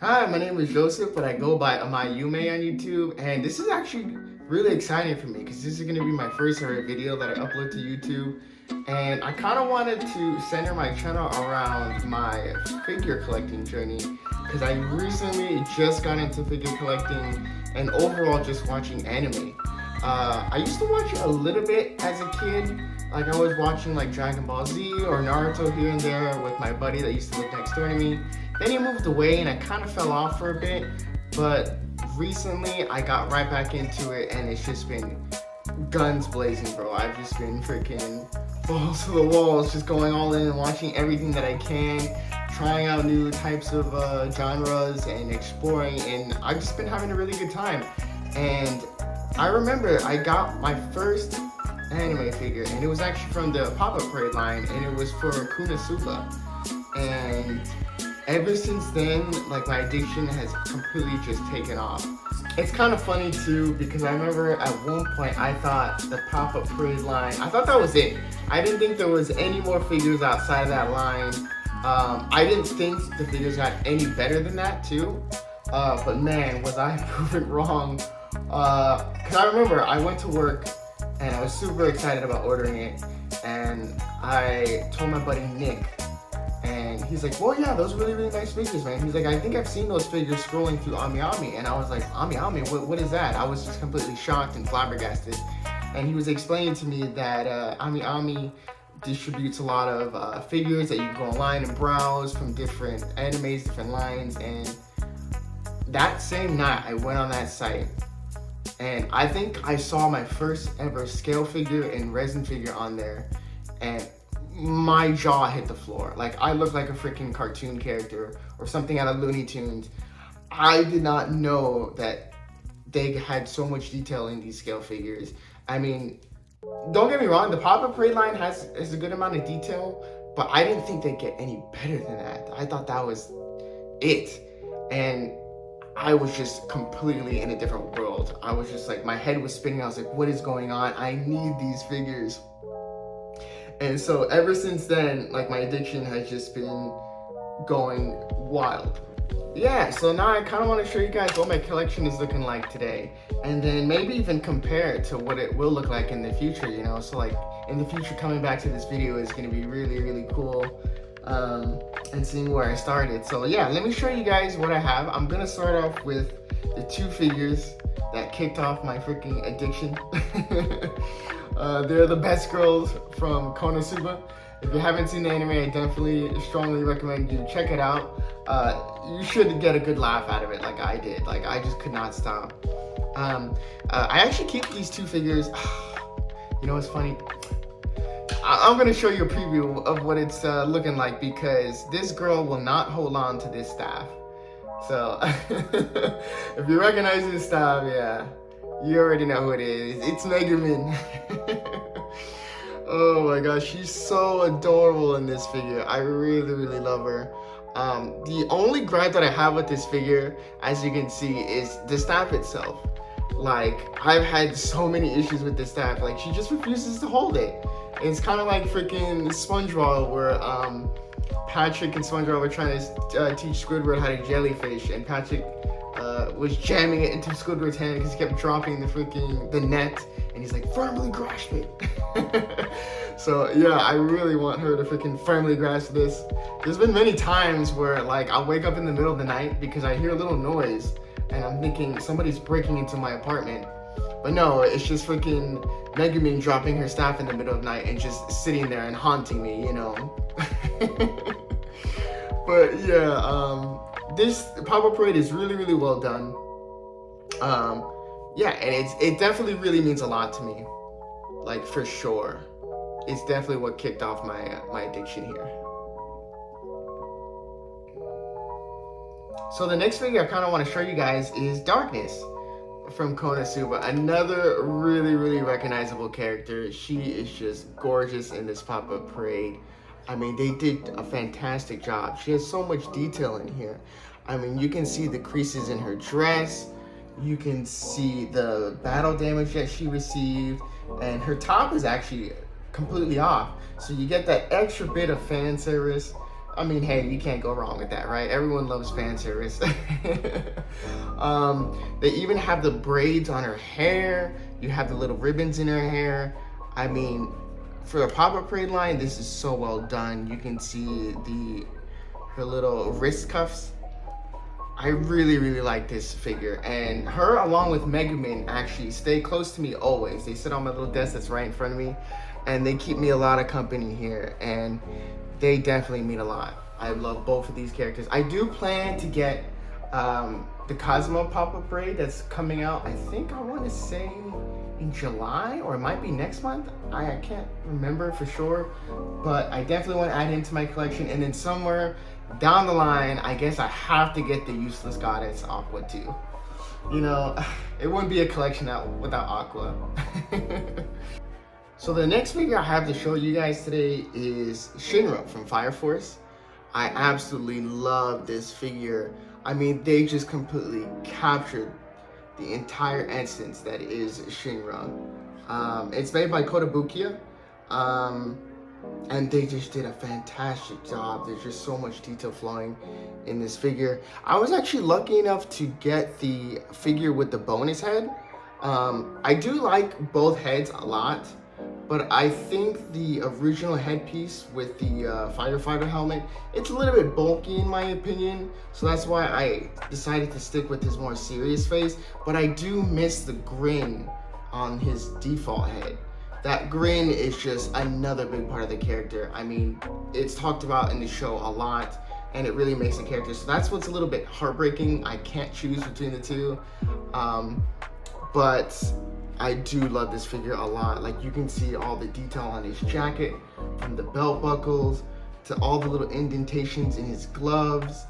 Hi, my name is Joseph, but I go by Amayume on YouTube, and this is actually really exciting for me because this is going to be my first ever video that I upload to YouTube, and I kind of wanted to center my channel around my figure collecting journey because I recently just got into figure collecting and overall just watching anime. I used to watch a little bit as a kid, like I was watching like Dragon Ball Z or Naruto here and there with my buddy that used to live next door to me. Then he moved away and I kind of fell off for a bit, but recently I got right back into it and it's just been guns blazing, bro. I've just been freaking balls to the walls, just going all in and watching everything that I can, trying out new types of genres and exploring, and I've just been having a really good time. And I remember I got my first anime figure and it was actually from the Popup Parade line and it was for Konosuba. And ever since then, like, my addiction has completely just taken off. It's kind of funny too because I remember at one point I thought the Popup Parade line, I thought that was it. I didn't think there was any more figures outside of that line. I didn't think the figures got any better than that too. But man, was I proven wrong. Cause I remember I went to work and I was super excited about ordering it, and I told my buddy Nick, and he's like, well, yeah, those are really, really nice figures, man. He's like, I think I've seen those figures scrolling through Ami, and I was like, Ami, what is that? I was just completely shocked and flabbergasted, and he was explaining to me that Ami distributes a lot of figures that you can go online and browse from different animes, different lines, and that same night I went on that site, and I think I saw my first ever scale figure and resin figure on there, and my jaw hit the floor. Like, I looked like a freaking cartoon character or something out of Looney Tunes. I did not know that they had so much detail in these scale figures. I mean, don't get me wrong, the Popup Parade line has a good amount of detail, but I didn't think they'd get any better than that. I thought that was it. And I was just completely in a different world. I was just like, my head was spinning. I was like, what is going on? I need these figures. And so ever since then, like, my addiction has just been going wild. Yeah, so now I kind of want to show you guys what my collection is looking like today. And then maybe even compare it to what it will look like in the future, you know? So like, in the future, coming back to this video is going to be really, really cool. And seeing where I started. So yeah, let me show you guys what I have. I'm gonna start off with the two figures that kicked off my freaking addiction. They're the best girls from Konosuba. If you haven't seen the anime, I definitely strongly recommend you check it out. You should get a good laugh out of it like I did. Like, I just could not stop. I actually keep these two figures. You know what's funny? I'm gonna show you a preview of what it's looking like because this girl will not hold on to this staff. So if you recognize this staff, yeah, you already know who it is. It's Megumin. Oh my gosh, she's so adorable in this figure. I really, really love her. The only gripe that I have with this figure, as you can see, is the staff itself. Like, I've had so many issues with this staff. Like, she just refuses to hold it. It's kind of like freaking SpongeBob, where Patrick and SpongeBob were trying to teach Squidward how to jellyfish, and Patrick was jamming it into Squidward's hand because he kept dropping the net, and he's like, firmly grasp it. So yeah, I really want her to freaking firmly grasp this. There's been many times where, like, I'll wake up in the middle of the night because I hear a little noise, and I'm thinking somebody's breaking into my apartment. But no, it's just freaking Megumin dropping her staff in the middle of the night and just sitting there and haunting me, you know. But yeah, this Popup Parade is really, really well done. Yeah, and it definitely really means a lot to me. Like, for sure. It's definitely what kicked off my addiction here. So the next figure I kind of want to show you guys is Darkness from Konosuba. Another really, really recognizable character. She is just gorgeous in this Popup Parade. I mean, they did a fantastic job. She has so much detail in here. I mean, you can see the creases in her dress. You can see the battle damage that she received. And her top is actually completely off. So you get that extra bit of fan service I mean, hey, you can't go wrong with that, right? Everyone loves fan service. They even have the braids on her hair. You have the little ribbons in her hair. I mean, for the Popup braid line, this is so well done. You can see her little wrist cuffs. I really, really like this figure. And her, along with Megumin, actually stay close to me always. They sit on my little desk that's right in front of me, and they keep me a lot of company here. And they definitely mean a lot. I love both of these characters. I do plan to get the Cosmo Pop-Up braid that's coming out, I think I want to say in July, or it might be next month. I can't remember for sure, but I definitely want to add it into my collection. And then somewhere down the line, I guess I have to get the Useless Goddess Aqua too. You know, it wouldn't be a collection without Aqua. So the next figure I have to show you guys today is Shinra from Fire Force. I absolutely love this figure. I mean, they just completely captured the entire essence that is Shinra. It's made by Kotatsu, and they just did a fantastic job. There's just so much detail flowing in this figure. I was actually lucky enough to get the figure with the bonus head. I do like both heads a lot, but I think the original headpiece with the firefighter helmet, it's a little bit bulky in my opinion, so that's why I decided to stick with his more serious face. But I do miss the grin on his default head. That grin is just another big part of the character. I mean, it's talked about in the show a lot, and it really makes the character. So that's what's a little bit heartbreaking. I can't choose between the two, but I do love this figure a lot. Like, you can see all the detail on his jacket, from the belt buckles to all the little indentations in his gloves.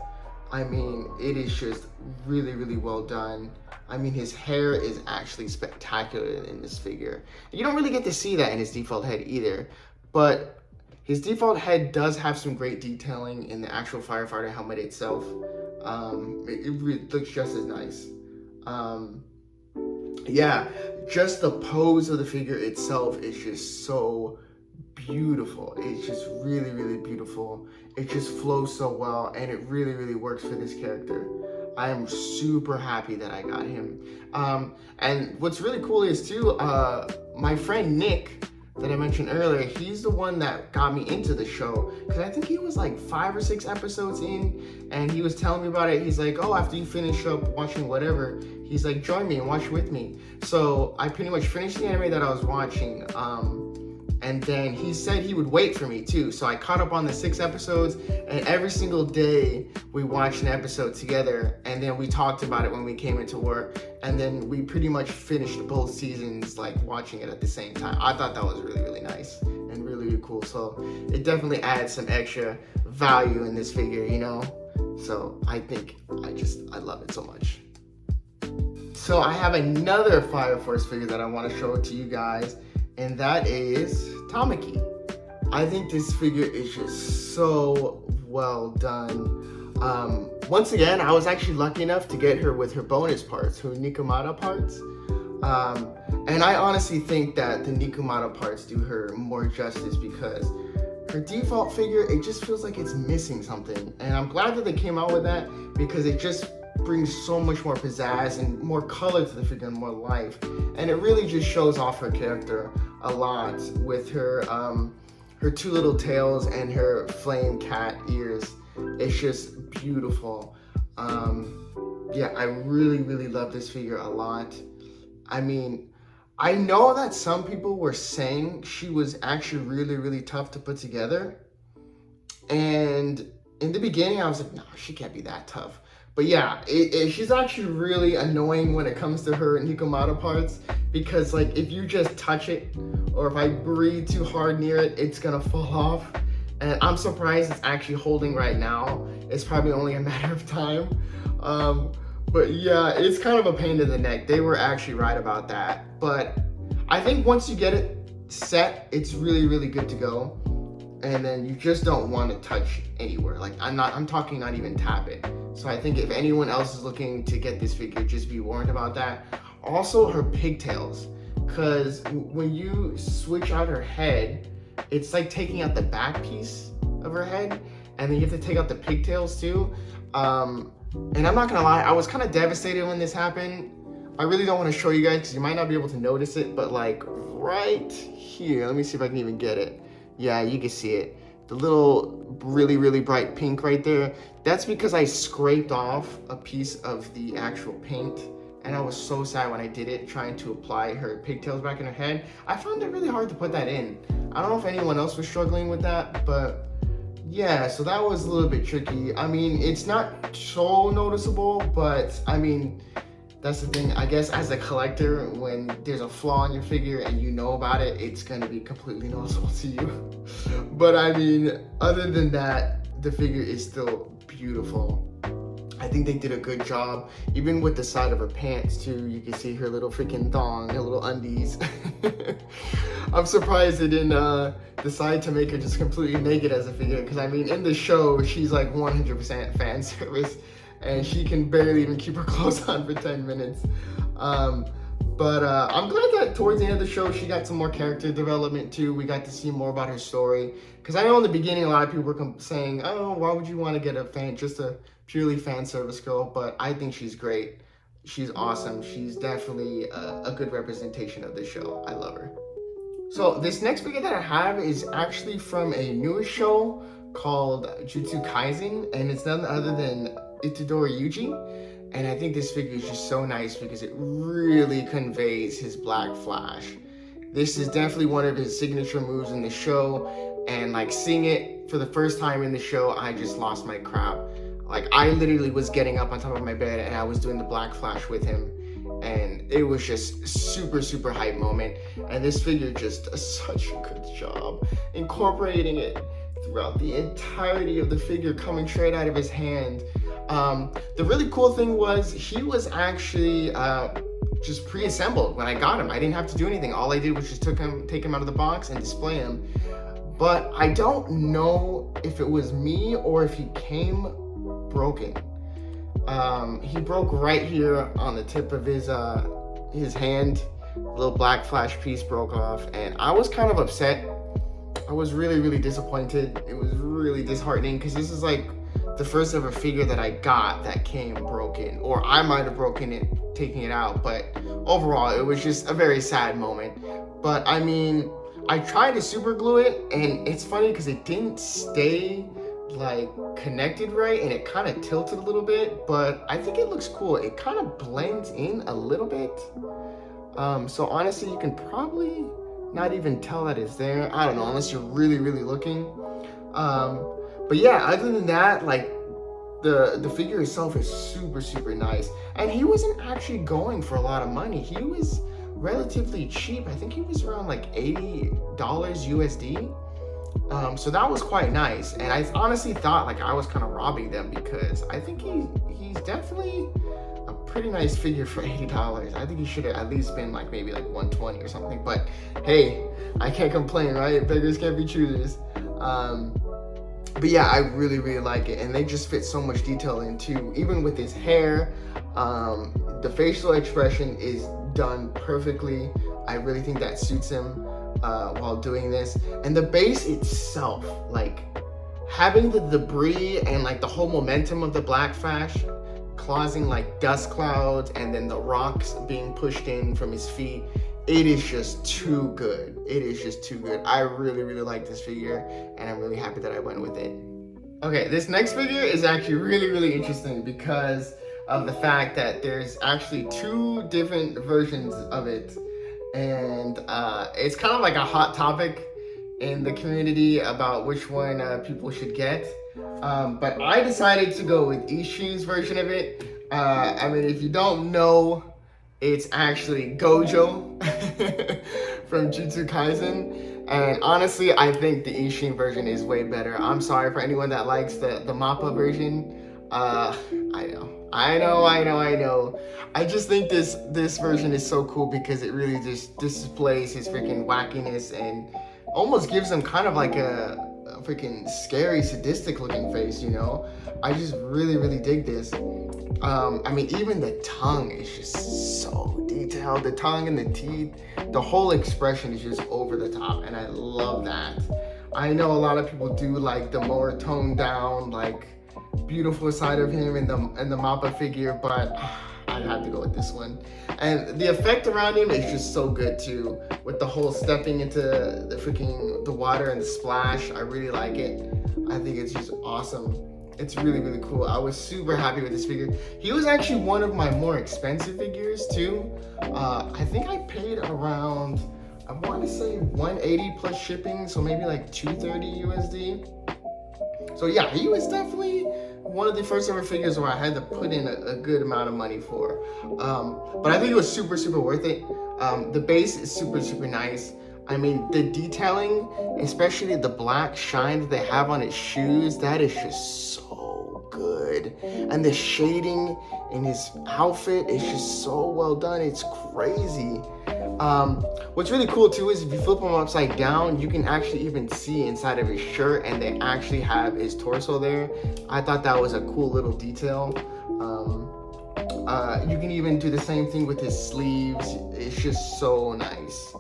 I mean, it is just really, really well done. I mean, his hair is actually spectacular in this figure. You don't really get to see that in his default head either, but his default head does have some great detailing in the actual firefighter helmet itself. It really looks just as nice. Yeah, just the pose of the figure itself is just so beautiful. It's just really, really beautiful. It just flows so well, and it really, really works for this character. I am super happy that I got him. And what's really cool is too, my friend Nick that I mentioned earlier, he's the one that got me into the show, because I think he was like 5 or 6 episodes in, and he was telling me about it. He's like, oh, after you finish up watching whatever, he's like, join me and watch with me. So I pretty much finished the anime that I was watching, and then he said he would wait for me too. So I caught up on the 6 episodes, and every single day we watched an episode together, and then we talked about it when we came into work, and then we pretty much finished both seasons like watching it at the same time. I thought that was really, really nice and really, really cool. So it definitely adds some extra value in this figure, you know? So I think I love it so much. So I have another Fire Force figure that I want to show to you guys, and that is Tamaki. I think this figure is just so well done. Once again, I was actually lucky enough to get her with her bonus parts, her Nikomata parts. And I honestly think that the Nikomata parts do her more justice, because her default figure, it just feels like it's missing something. And I'm glad that they came out with that, because it just brings so much more pizzazz and more color to the figure and more life. And it really just shows off her character a lot with her her 2 little tails and her flame cat ears. It's just beautiful. Yeah, I really, really love this figure a lot. I mean, I know that some people were saying she was actually really, really tough to put together. And in the beginning, I was like, no, she can't be that tough. But yeah, she's actually really annoying when it comes to her Nikomata parts, because like if you just touch it, or if I breathe too hard near it, it's gonna fall off. And I'm surprised it's actually holding right now. It's probably only a matter of time. But yeah, it's kind of a pain in the neck. They were actually right about that. But I think once you get it set, it's really, really good to go. And then you just don't want to touch anywhere. Like I'm talking not even tap it. So I think if anyone else is looking to get this figure, just be warned about that. Also her pigtails, because when you switch out her head, it's like taking out the back piece of her head, and then you have to take out the pigtails too. And I'm not gonna lie, I was kind of devastated when this happened. I really don't want to show you guys because you might not be able to notice it, but like right here, let me see if I can even get it. Yeah, you can see it. The little really bright pink right there. That's because I scraped off a piece of the actual paint, and I was so sad when I did it, trying to apply her pigtails back in her head. I found it really hard to put that in. I don't know if anyone else was struggling with that, but yeah, so that was a little bit tricky. I mean, it's not so noticeable, but I mean, that's the thing. I guess as a collector, when there's a flaw in your figure and you know about it, it's gonna be completely noticeable to you. But I mean, other than that, the figure is still beautiful. I think they did a good job, even with the side of her pants too. You can see her little freaking thong, her little undies. I'm surprised they didn't decide to make her just completely naked as a figure, because I mean, in the show, she's like 100% fan service, and she can barely even keep her clothes on for 10 minutes. But I'm glad that towards the end of the show, she got some more character development too. We got to see more about her story. Because I know in the beginning, a lot of people were saying, oh, why would you want to get just a purely fan service girl? But I think she's great. She's awesome. She's definitely a good representation of the show. I love her. So this next figure that I have is actually from a newer show called Jujutsu Kaisen, and it's none other than Itadori Yuji. And I think this figure is just so nice because it really conveys his Black Flash. This is definitely one of his signature moves in the show, and like seeing it for the first time in the show, I just lost my crap. Like I literally was getting up on top of my bed and I was doing the Black Flash with him, and it was just super hype moment. And this figure just does such a good job incorporating it throughout the entirety of the figure, coming straight out of his hand. The really cool thing was he was actually just pre-assembled when I got him. I didn't have to do anything. All I did was just take him out of the box and display him. But I don't know if it was me or if he came broken. He broke right here on the tip of his hand. The little Black Flash piece broke off, and I was kind of upset. I was really disappointed. It was really disheartening because this is like the first ever figure that I got that came broken, or I might have broken it taking it out, but overall it was just a very sad moment. But I mean, I tried to super glue it, and it's funny because it didn't stay like connected right, and it kind of tilted a little bit, but I think it looks cool. It kind of blends in a little bit. So honestly, you can probably not even tell that it's there. I don't know, unless you're really looking. But yeah, other than that, like the figure itself is super nice. And he wasn't actually going for a lot of money. He was relatively cheap. I think he was around like $80 USD. So that was quite nice. And I honestly thought like I was kind of robbing them, because I think he's definitely a pretty nice figure for $80. I think he should have at least been like maybe like 120 or something. But hey, I can't complain, right? Beggars can't be choosers. But yeah, I really like it, and they just fit so much detail into, even with his hair. The facial expression is done perfectly. I really think that suits him while doing this. And the base itself, like having the debris and like the whole momentum of the Black Flash causing like dust clouds, and then the rocks being pushed in from his feet, it is just too good. It is just too good. I really like this figure, and I'm really happy that I went with it. Okay, this next figure is actually really interesting because of the fact that there's actually two different versions of it, and it's kind of like a hot topic in the community about which one people should get. But I decided to go with Estream's version of it. I mean, if you don't know, it's actually Gojo from Jujutsu Kaisen. And honestly, I think the Estream version is way better. I'm sorry for anyone that likes the Mappa version. I know. I just think this version is so cool because it really just displays his freaking wackiness and almost gives him kind of like a freaking scary, sadistic looking face, you know? I just really dig this. I mean, even the tongue is just so detailed. The tongue and the teeth, the whole expression is just over the top, and I love that. I know a lot of people do like the more toned down, like beautiful side of him in the Mappa figure, but I had to go with this one. And the effect around him is just so good too, with the whole stepping into the water and the splash. I really like it. I think it's just awesome. It's really, really cool. I was super happy with this figure. He was actually one of my more expensive figures too. I think I paid around, I want to say 180 plus shipping, so maybe like 230 USD. So yeah, he was definitely one of the first ever figures where I had to put in a good amount of money for. But I think it was super, super worth it. The base is super, super nice. I mean, the detailing, especially the black shine that they have on its shoes, that is just so good. And the shading in his outfit is just so well done. It's crazy. What's really cool too is if you flip him upside down, you can actually even see inside of his shirt, and they actually have his torso there. I thought that was a cool little detail. You can even do the same thing with his sleeves. It's just so nice.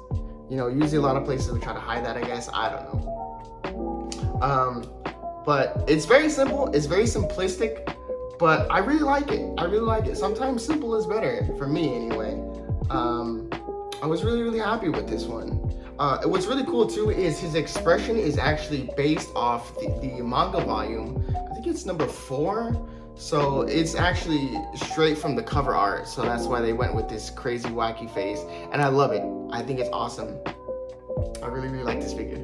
You know, usually a lot of places would try to hide that, I guess. I don't know. But it's very simple. It's very simplistic, but I really like it. I really like it. Sometimes simple is better, for me anyway. I was really, really happy with this one. What's really cool too is his expression is actually based off the manga volume. I think it's number 4. So it's actually straight from the cover art. So that's why they went with this crazy wacky face. And I love it. I think it's awesome. I really, really like this figure.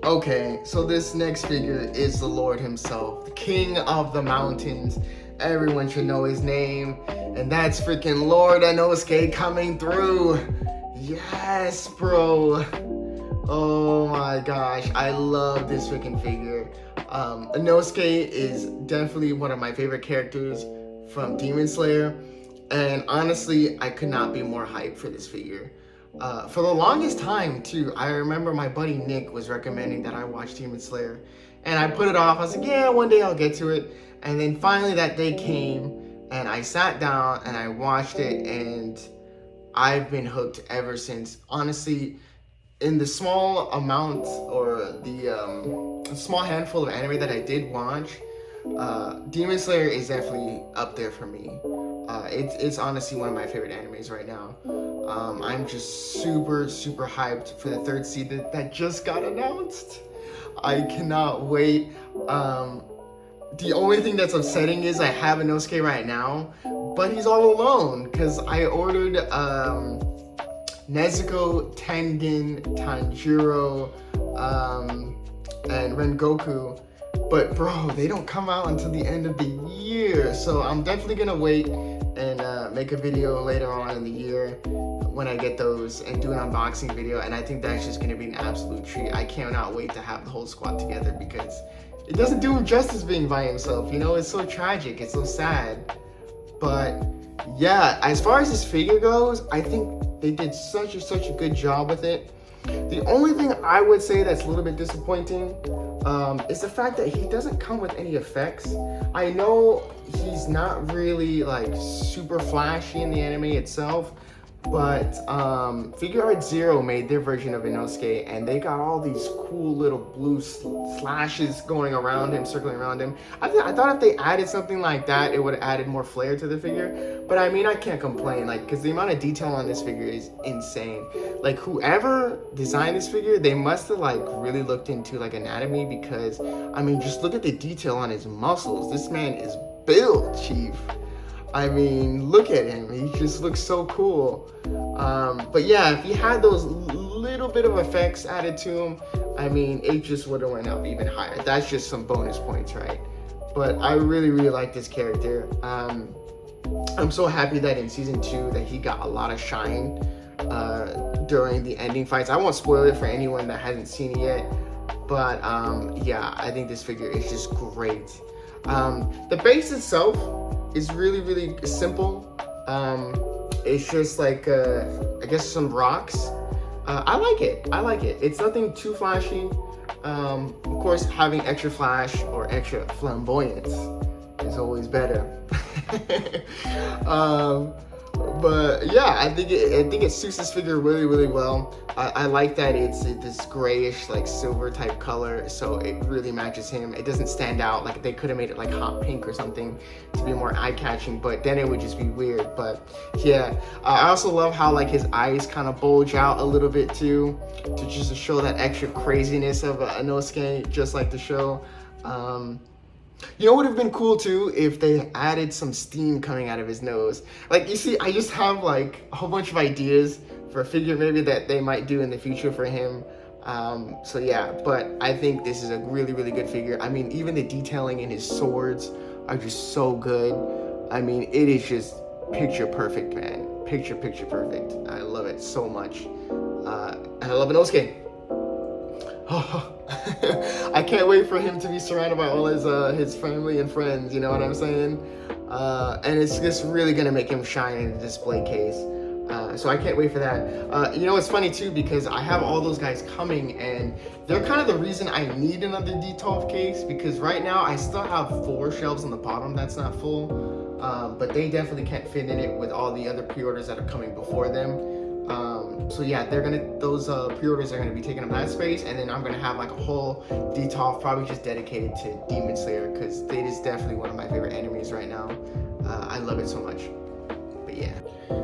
Okay, so this next figure is the Lord himself, the King of the Mountains. Everyone should know his name. And that's freaking Lord Inosuke coming through. Yes, bro. Oh my gosh, I love this freaking figure. Inosuke is definitely one of my favorite characters from Demon Slayer, and honestly, I could not be more hyped for this figure. For the longest time too, I remember my buddy Nick was recommending that I watch Demon Slayer, and I put it off. I was like, yeah, one day I'll get to it. And then finally that day came, and I sat down and I watched it, and I've been hooked ever since. Honestly, in the small amount or the small handful of anime that I did watch, Demon Slayer is definitely up there for me. It's honestly one of my favorite animes right now. I'm just super, super hyped for the 3rd season that just got announced. I cannot wait. The only thing that's upsetting is I have Inosuke right now, but he's all alone because I ordered Nezuko, Tengen, Tanjiro, and Rengoku. But bro, they don't come out until the end of the year. So I'm definitely gonna wait and make a video later on in the year when I get those and do an unboxing video. And I think that's just gonna be an absolute treat. I cannot wait to have the whole squad together because it doesn't do him justice being by himself. You know, it's so tragic, it's so sad. But yeah, as far as this figure goes, I think they did such a good job with it. The only thing I would say that's a little bit disappointing is the fact that he doesn't come with any effects. I know he's not really like super flashy in the anime itself, but Figuarts Zero made their version of Inosuke, and they got all these cool little blue slashes going around him, circling around him. I thought if they added something like that, it would have added more flair to the figure. But I mean, I can't complain, like, because the amount of detail on this figure is insane. Like, whoever designed this figure, they must have like really looked into like anatomy, because I mean, just look at the detail on his muscles. This man is built, chief. I mean, look at him. He just looks so cool. But yeah, if he had those little bit of effects added to him, I mean, it just would have went up even higher. That's just some bonus points, right? But I really, really like this character. I'm so happy that in season 2 that he got a lot of shine during the ending fights. I won't spoil it for anyone that hasn't seen it yet. But yeah, I think this figure is just great. The base itself is really, really simple. It's just like, I guess some rocks. I like it. It's nothing too flashy. Of course, having extra flash or extra flamboyance is always better. But yeah, I think it suits this figure really, really well. I like that it's this grayish, like silver type color, so it really matches him. It doesn't stand out. Like they could have made it like hot pink or something to be more eye-catching, but then it would just be weird. But yeah, I also love how like his eyes kind of bulge out a little bit too, to just show that extra craziness of Inosuke, just like the show. You know what would have been cool too if they added some steam coming out of his nose. Like you see, I just have like a whole bunch of ideas for a figure maybe that they might do in the future for him. So yeah, but I think this is a really, really good figure. I mean, even the detailing in his swords are just so good. I mean, it is just picture perfect, man. Picture perfect. I love it so much. And I love Inosuke. I can't wait for him to be surrounded by all his family and friends, you know what I'm saying? And it's just really gonna make him shine in the display case. So I can't wait for that. You know, it's funny too, because I have all those guys coming and they're kind of the reason I need another D12 case, because right now I still have 4 shelves on the bottom that's not full, but they definitely can't fit in it with all the other pre-orders that are coming before them. So yeah, those pre-orders are gonna be taking up that space, and then I'm gonna have like a whole D12 probably just dedicated to Demon Slayer, because it is definitely one of my favorite enemies right now. I love it so much. But yeah.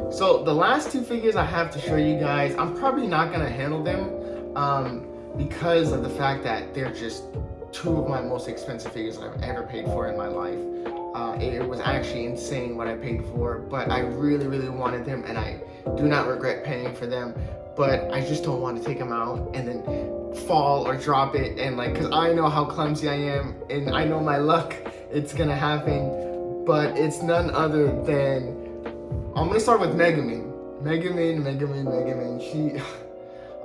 So the last 2 figures I have to show you guys, I'm probably not gonna handle them because of the fact that they're just 2 of my most expensive figures that I've ever paid for in my life. It was actually insane what I paid for, but I really, really wanted them, and I do not regret paying for them, but I just don't want to take them out and then fall or drop it, and like, because I know how clumsy I am, and I know my luck, it's gonna happen. But it's none other than, I'm gonna start with Megumin. She,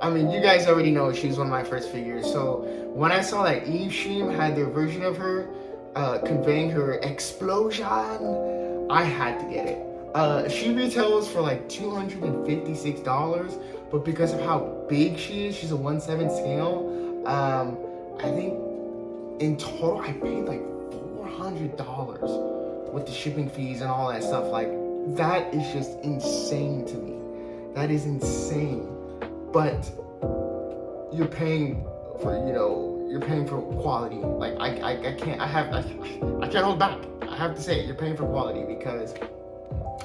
I mean, you guys already know she's one of my first figures. So when I saw that Estream had their version of her conveying her explosion, I had to get it. She retails for like $256, but because of how big she is, she's a 1/7 scale. I think in total I paid like $400 with the shipping fees and all that stuff. Like, that is just insane to me. That is insane. But you're paying for, you know, you're paying for quality. Like I can't hold back. I have to say it. You're paying for quality, because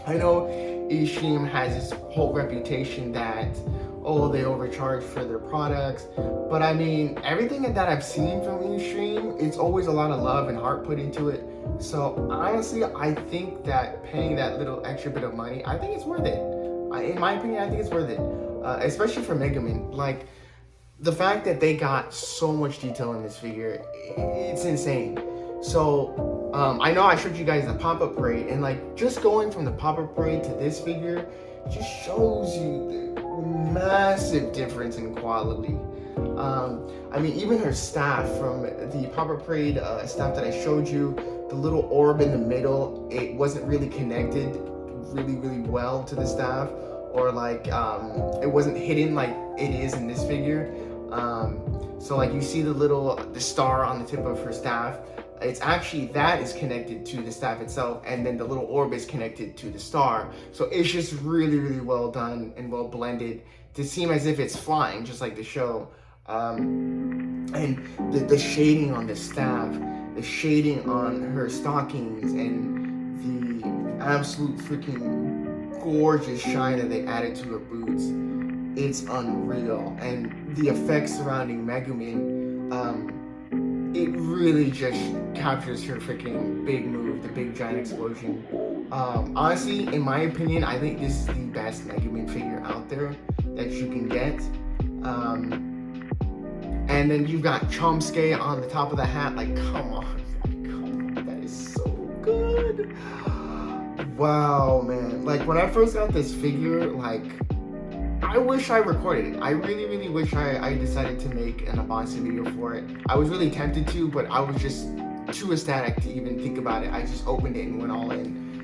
I know Estream has this whole reputation that, oh, they overcharge for their products. But I mean, everything that I've seen from Estream, it's always a lot of love and heart put into it. So honestly, I think that paying that little extra bit of money, I think it's worth it. In my opinion, I think it's worth it. Especially for Megumin. Like, the fact that they got so much detail in this figure, it's insane. So I know I showed you guys the pop-up parade, and like, just going from the pop-up parade to this figure just shows you the massive difference in quality. I mean, even her staff from the pop-up parade staff that I showed you, the little orb in the middle, it wasn't really connected really well to the staff, or like it wasn't hidden like it is in this figure. So like, you see the star on the tip of her staff, it's actually, that is connected to the staff itself, and then the little orb is connected to the star. So it's just really well done and well blended to seem as if it's flying, just like the show. And the shading on the staff, the shading on her stockings, and the absolute freaking gorgeous shine that they added to her boots, it's unreal. And the effects surrounding Megumin, it really just captures her freaking big move, the big giant explosion. Honestly, in my opinion, I think this is the best Megumin figure out there that you can get. And then you've got Chomsuke on the top of the hat. Like, come on, that is so good. Wow, man. Like, when I first got this figure, like, I wish I recorded it. I really wish I decided to make an unboxing video for it. I was really tempted to, but I was just too ecstatic to even think about it. I just opened it and went all in.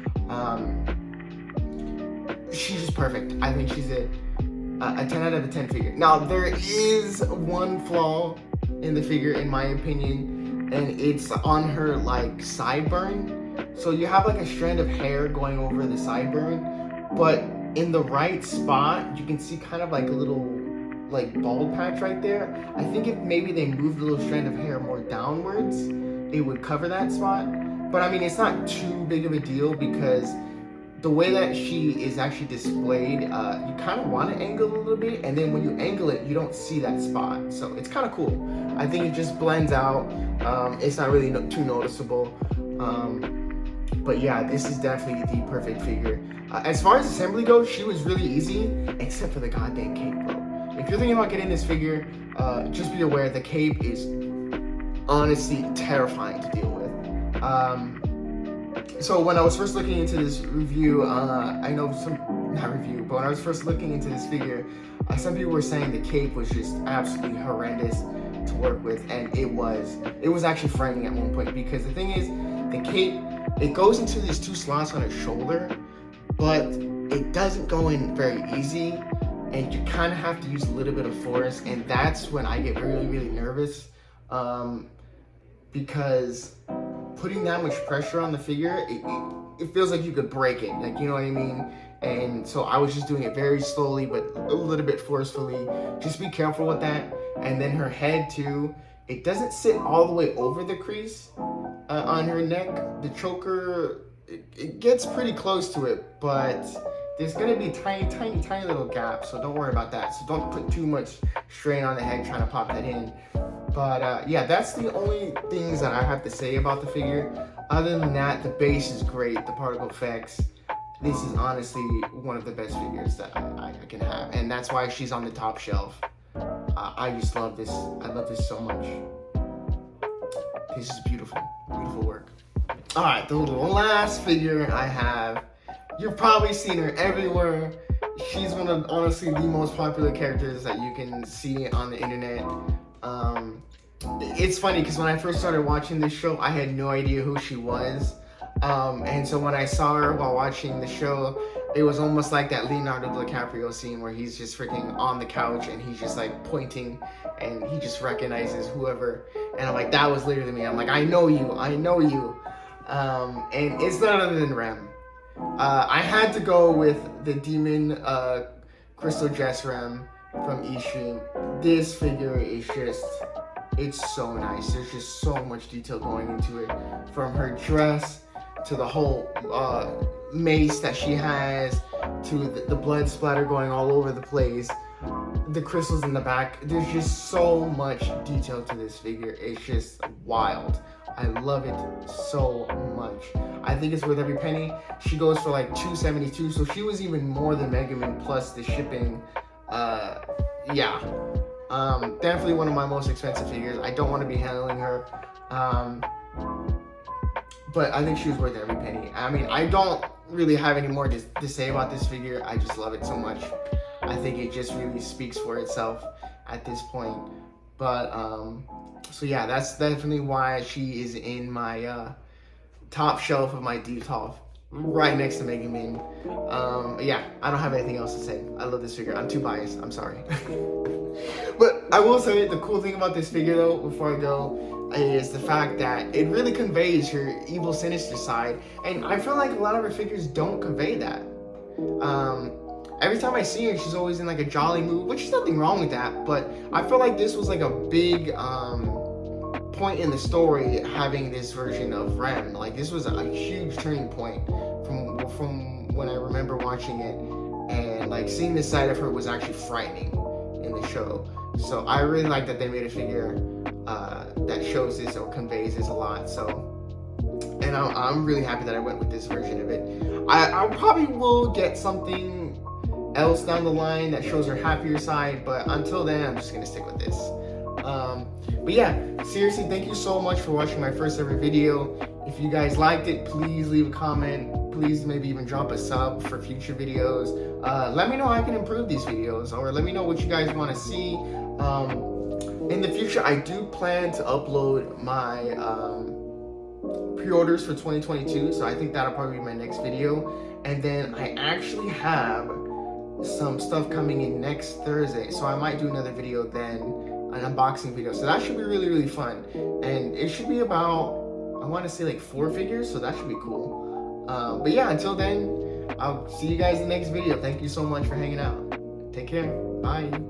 She's just perfect. I think she's a 10 out of a 10 figure. Now, there is one flaw in the figure, in my opinion, and it's on her like sideburn. So you have like a strand of hair going over the sideburn, but in the right spot, you can see kind of like a little like bald patch right there. I think if maybe they moved a little strand of hair more downwards, it would cover that spot. But I mean, it's not too big of a deal because the way that she is actually displayed, you kind of want to angle a little bit, and then when you angle it, you don't see that spot. So it's kind of cool. I think it just blends out. It's not really too noticeable. But yeah, this is definitely the perfect figure. As far as assembly goes, she was really easy, except for the goddamn cape, bro. If you're thinking about getting this figure, just be aware the cape is honestly terrifying to deal with. So when I was first looking into this review, I know not review, but when I was first looking into this figure, some people were saying the cape was just absolutely horrendous to work with, and it was actually frightening at one point, because the thing is, the cape, it goes into these two slots on her shoulder, but it doesn't go in very easy, and you kind of have to use a little bit of force, and that's when I get really, really nervous, because putting that much pressure on the figure, it feels like you could break it, like, you know what I mean? And so I was just doing it very slowly, but a little bit forcefully. Just be careful with that. And then her head too, it doesn't sit all the way over the crease on her neck. The choker, it gets pretty close to it, but there's gonna be tiny little gaps, so don't worry about that. So don't put too much strain on the head trying to pop that in. But yeah, that's the only things that I have to say about the figure. Other than that, the base is great, the particle effects. This is honestly one of the best figures that I can have, and that's why she's on the top shelf. I just love this. I love this so much. This is beautiful, beautiful work. All right, the last figure I have, you've probably seen her everywhere. She's one of, honestly, the most popular characters that you can see on the internet. It's funny because when I first started watching this show, I had no idea who she was. And so when I saw her while watching the show, it was almost like that Leonardo DiCaprio scene where he's just freaking on the couch and he's just like pointing and he just recognizes whoever. And I'm like, that was literally me. I'm like, I know you, I know you. And it's none other than Rem. I had to go with the Demon Crystal Dress Rem from Estream. This figure is just, it's so nice. There's just so much detail going into it. From her dress to the whole mace that she has, to the blood splatter going all over the place, the crystals in the back. There's just so much detail to this figure. It's just wild. I love it so much. I think it's worth every penny. She goes for like $272, so she was even more than Megumin plus the shipping. Yeah. Definitely one of my most expensive figures. I don't want to be handling her. But I think she was worth every penny. I mean, I don't really have any more to say about this figure. I just love it so much. I think it just really speaks for itself at this point. But, so yeah, that's definitely why she is in my top shelf of my D-top, right next to Megumin. Yeah, I don't have anything else to say. I love this figure. I'm too biased. I'm sorry. But I will say the cool thing about this figure, though, before I go, is the fact that it really conveys her evil, sinister side. And I feel like a lot of her figures don't convey that. Every time I see her, she's always in like a jolly mood, which is nothing wrong with that. But I feel like this was like a big point in the story, having this version of Rem. Like, this was a huge turning point from when I remember watching it, and like seeing this side of her was actually frightening in the show. So I really like that they made a figure that shows this or conveys this a lot. So, and I'm really happy that I went with this version of it. I probably will get something else down the line that shows her happier side, but until then, I'm just gonna stick with this. But yeah, seriously, thank you so much for watching my first ever video. If you guys liked it, please leave a comment. Please maybe even drop a sub for future videos. Let me know how I can improve these videos, or let me know what you guys want to see. In the future, I do plan to upload my pre-orders for 2022, so I think that'll probably be my next video. And then I actually have some stuff coming in next Thursday, so I might do another video then, an unboxing video. So that should be really, really fun. And it should be about, I want to say like 4 figures, so that should be cool. But yeah, until then, I'll see you guys in the next video. Thank you so much for hanging out. Take care. Bye.